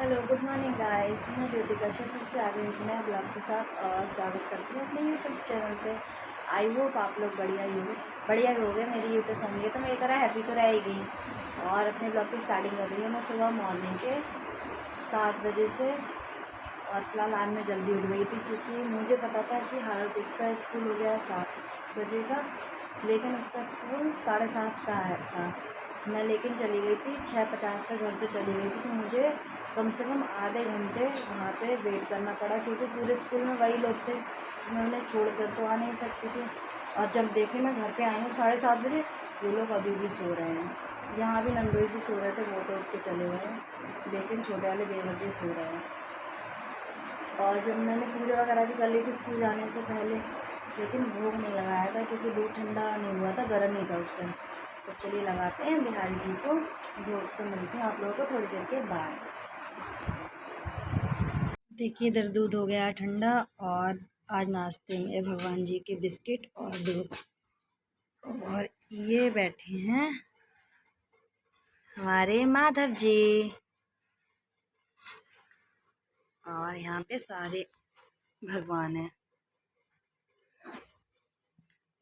Hello good morning guys, मैं ज्योति कश्यप फिर से आ गई एक नए ब्लॉग के साथ और स्वागत करती हूँ अपने यूट्यूब चैनल पे। आई होप आप लोग बढ़िया ही हो गए। मेरी यूट्यूब फैमिली तो मेरी तरह हैप्पी तो रहेगी। और अपने ब्लॉग की स्टार्टिंग कर रही हूँ मैं सुबह मॉर्निंग के 7 बजे से। और फिलहाल आज मैं जल्दी उठ गई थी क्योंकि मुझे पता था कि हार्दिक का स्कूल हो गया 7 बजे का, लेकिन उसका स्कूल 7:30 का था। मैं लेकिन चली गई थी 6:50 पर घर से चली गई थी, तो मुझे कम से कम आधे घंटे वहाँ पे वेट करना पड़ा क्योंकि पूरे स्कूल में वही लोग थे, तो मैं उन्हें छोड़ कर तो आ नहीं सकती थी। और जब देखी मैं घर पे आई हूँ 7:30 बजे, ये लोग अभी भी सो रहे हैं। यहाँ भी नंदोई जी सो रहे थे, वो तो उठ के चले गए हैं, लेकिन छोटे वाले देवर जी सो रहे हैं। और जब मैंने पूजा वगैरह भी कर ली थी स्कूल जाने से पहले, लेकिन भोग नहीं लगाया था क्योंकि दूध ठंडा नहीं हुआ था, गर्म नहीं था उस टाइम। तो चलिए लगाते हैं बिहारी जी को भोग। तो मिलते हैं आप लोगों को थोड़ी देर के बाद। देखिए इधर दूध हो गया ठंडा और आज नाश्ते में भगवान जी के बिस्किट और दूध। और ये बैठे हैं हमारे माधव जी, और यहाँ पे सारे भगवान हैं।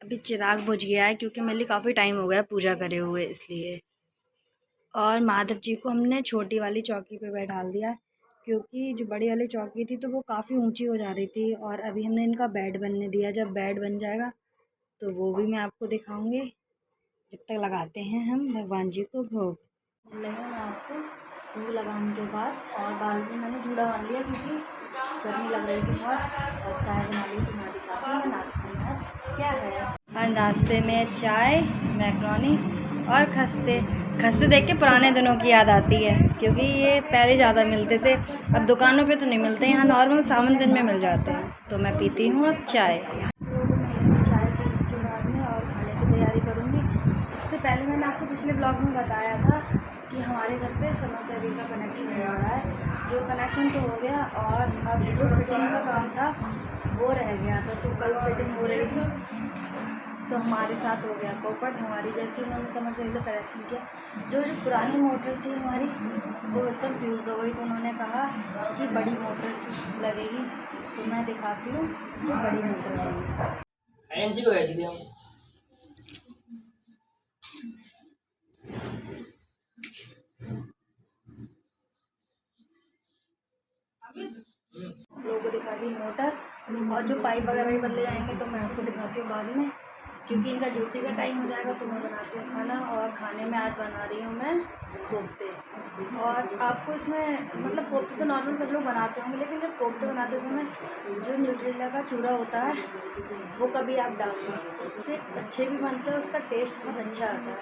अभी चिराग बुझ गया है क्योंकि मेरे लिए काफ़ी टाइम हो गया पूजा करे हुए, इसलिए। और माधव जी को हमने छोटी वाली चौकी पे बैठा दिया क्योंकि जो बड़ी वाली चौकी थी तो वो काफ़ी ऊंची हो जा रही थी। और अभी हमने इनका बेड बनने दिया, जब बेड बन जाएगा तो वो भी मैं आपको दिखाऊंगी। जब तक लगाते हैं हम भगवान जी को भोग। मैं आपको भोग लगाने के बाद और बाल में मैंने जूड़ा बांध लिया क्योंकि गर्मी लग रही थी बहुत। और चाय बना ली तो मैं दिखाती हूँ नाश्ते में आज क्या है। और नाश्ते में चाय, मैक्रोनी और खस्ते। खस्ते देख के पुराने दिनों की याद आती है क्योंकि ये पहले ज़्यादा मिलते थे, अब दुकानों पे तो नहीं मिलते, यहाँ नॉर्मल सावन दिन में मिल जाते हैं। तो मैं पीती हूँ अब चाय। चाय पीने के बाद में और खाने की तैयारी करूँगी। उससे पहले मैंने आपको पिछले ब्लॉग में बताया था कि हमारे घर पे समरसेबल का कनेक्शन हो रहा है। जो कनेक्शन तो हो गया और अब जो फिटिंग का काम था वो रह गया था, तो कल फिटिंग हो रही थी। तो हमारे साथ हो गया पोपट। हमारी जैसे उन्होंने समरसेबल का कनेक्शन किया, जो पुरानी मोटर थी हमारी वो एकदम फ्यूज़ हो गई। तो उन्होंने कहा कि बड़ी मोटर लगेगी, तो मैं दिखाती हूँ जो बड़ी मोटर लगेगी। लोगों को दिखाती हूँ मोटर, और जो पाइप वगैरह भी बदले जाएंगे तो मैं आपको दिखाती हूँ बाद में, क्योंकि इनका ड्यूटी का टाइम हो जाएगा। तो मैं बनाती हूँ खाना, और खाने में आज बना रही हूँ मैं कोफ्ते। और आपको इसमें मतलब कोफ्ते तो नॉर्मल सब लोग बनाते होंगे, लेकिन जब कोफ्ते बनाते समय जो न्यूट्रेला का चूरा होता है वो कभी आप डालना, उससे अच्छे भी बनते हैं, उसका टेस्ट बहुत अच्छा आता है।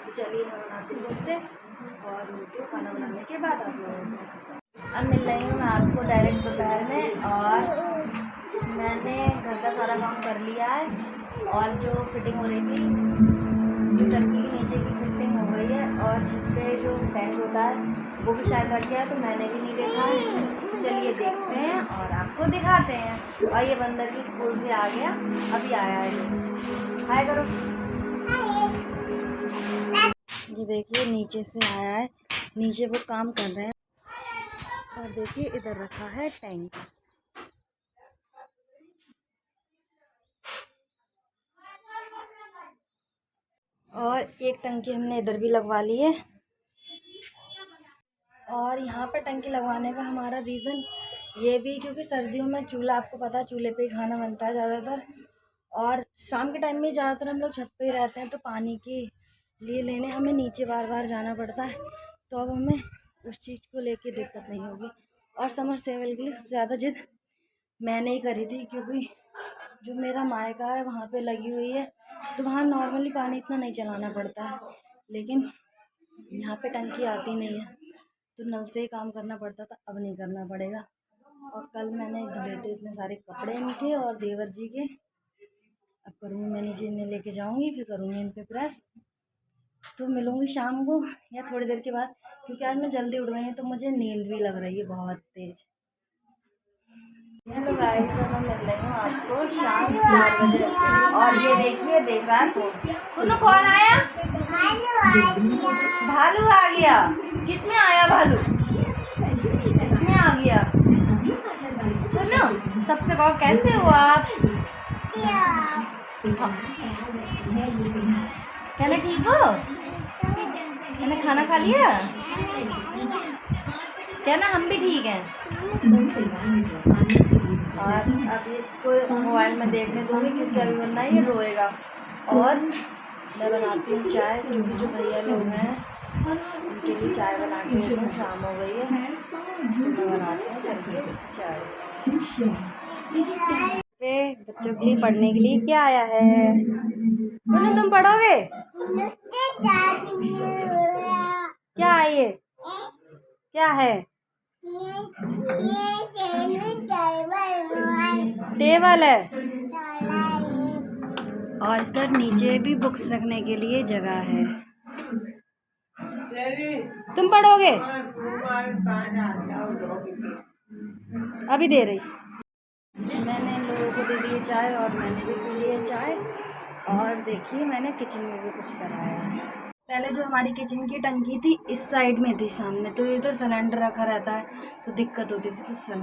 तो चलिए मैं बनाती हूँ कोफ्ते और मिलती हूँ खाना बनाने के बाद आप लोगों को। अब मिल रही हूँ मैं आपको डायरेक्ट दोपहर में, और मैंने घर का सारा काम कर लिया है। और जो फिटिंग हो रही थी, जो टंकी के नीचे की फिटिंग हो गई है, और छत पे जो टैंक होता है वो भी शायद रख गया है, तो मैंने भी नहीं देखा है। तो चलिए देखते हैं और आपको दिखाते हैं। और ये बंदर की स्कूल से आ गया, अभी आया है। हाय करो। ये देखिए नीचे से आया है, नीचे वो काम कर रहे हैं। और देखिए इधर रखा है टैंक, और एक टंकी हमने इधर भी लगवा ली है। और यहाँ पर टंकी लगवाने का हमारा रीज़न ये भी क्योंकि सर्दियों में चूल्हा, आपको पता है चूल्हे पे ही खाना बनता है ज़्यादातर, और शाम के टाइम में ज़्यादातर हम लोग छत पे ही रहते हैं, तो पानी के लिए लेने हमें नीचे बार बार जाना पड़ता है। तो अब हमें उस चीज़ को लेके दिक्कत नहीं होगी। और समरसेबल के लिए सबसे ज़्यादा जिद मैंने ही करी थी, क्योंकि जो मेरा मायका है वहाँ पे लगी हुई है, तो वहाँ नॉर्मली पानी इतना नहीं चलाना पड़ता है, लेकिन यहाँ पे टंकी आती नहीं है, तो नल से ही काम करना पड़ता था। अब नहीं करना पड़ेगा। और कल मैंने धुले थे इतने सारे कपड़े इनके और देवर जी के, अब करूँगी मैं नीचे, इन्हें लेके जाऊँगी, फिर करूँगी इन पे प्रेस। तो मिलूँगी शाम को या थोड़ी देर के बाद, क्योंकि आज मैं जल्दी उठ गई हूँ तो मुझे नींद भी लग रही है बहुत तेज़। हेलो गाइस, मैं मिल रही हूँ आपको शाम 4 बजे, और ये देखिए देख रहा है फोन। तुमने कौन आया? भालू आ गया। किस में आया भालू? इसमें आ गया। सुनो, सबसे कहो कैसे हो आप? हाँ। कहना ठीक हो? कहना खाना खा लिया? कहना हम भी ठीक हैं। और अभी इसको मोबाइल में देखने दूँगी क्योंकि अभी वरना ये रोएगा। और मैं बनाती हूँ चाय क्योंकि जो भैया लोग हैं उनके लिए चाय बना के देती हूँ। शाम हो गई है तो मैं बनाती हूँ चल के चाय। पे बच्चों के लिए पढ़ने के लिए क्या आया है? बोलो तुम पढ़ोगे? क्या है ये? क्या है? टेबल है। और इस तरह नीचे भी बुक्स रखने के लिए जगह है। तुम पढ़ोगे? अभी दे रही। मैंने लोगों को दे दिए चाय और मैंने भी पी लिए चाय। और देखिए मैंने किचन में भी कुछ कराया है। पहले जो हमारी किचन की टंकी थी इस साइड में थी सामने, तो ये तो सिलेंडर रखा रहता है तो दिक्कत होती थी, तो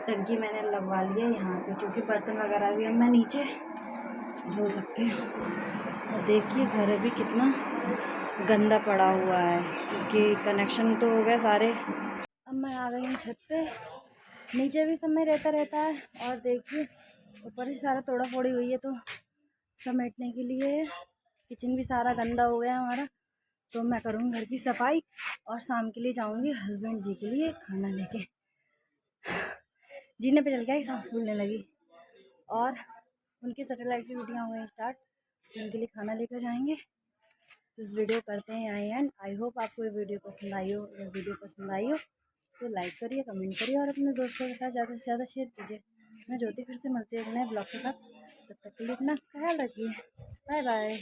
टंकी मैंने लगवा ली है यहाँ पे क्योंकि बर्तन वगैरह भी अब मैं नीचे धो सकती हूँ। और देखिए घर भी कितना गंदा पड़ा हुआ है क्योंकि कनेक्शन तो हो गए सारे। अब मैं आ गई हूँ छत पे। नीचे भी सब में रहता है और देखिए ऊपर ही सारा तोड़ा फोड़ी हुई है तो समेटने के लिए। किचन भी सारा गंदा हो गया हमारा, तो मैं करूँगी घर की सफाई और शाम के लिए जाऊँगी हस्बैंड जी के लिए खाना लेके। जीने पे चल के सांस फूलने लगी और उनकी सैटेलाइट की ड्यूटियाँ हो गई स्टार्ट, तो उनके लिए खाना लेकर जाएंगे। तो इस वीडियो करते हैं यहाँ एंड। आई होप आपको ये वीडियो पसंद आई हो। अगर वीडियो पसंद आई हो तो लाइक करिए, कमेंट करिए और अपने दोस्तों के साथ ज़्यादा से ज़्यादा शेयर कीजिए। मैं ज्योति फिर से मिलती हूँ एक नए ब्लॉग के साथ। तब तक के लिए अपना ख्याल रखिए। Bye bye.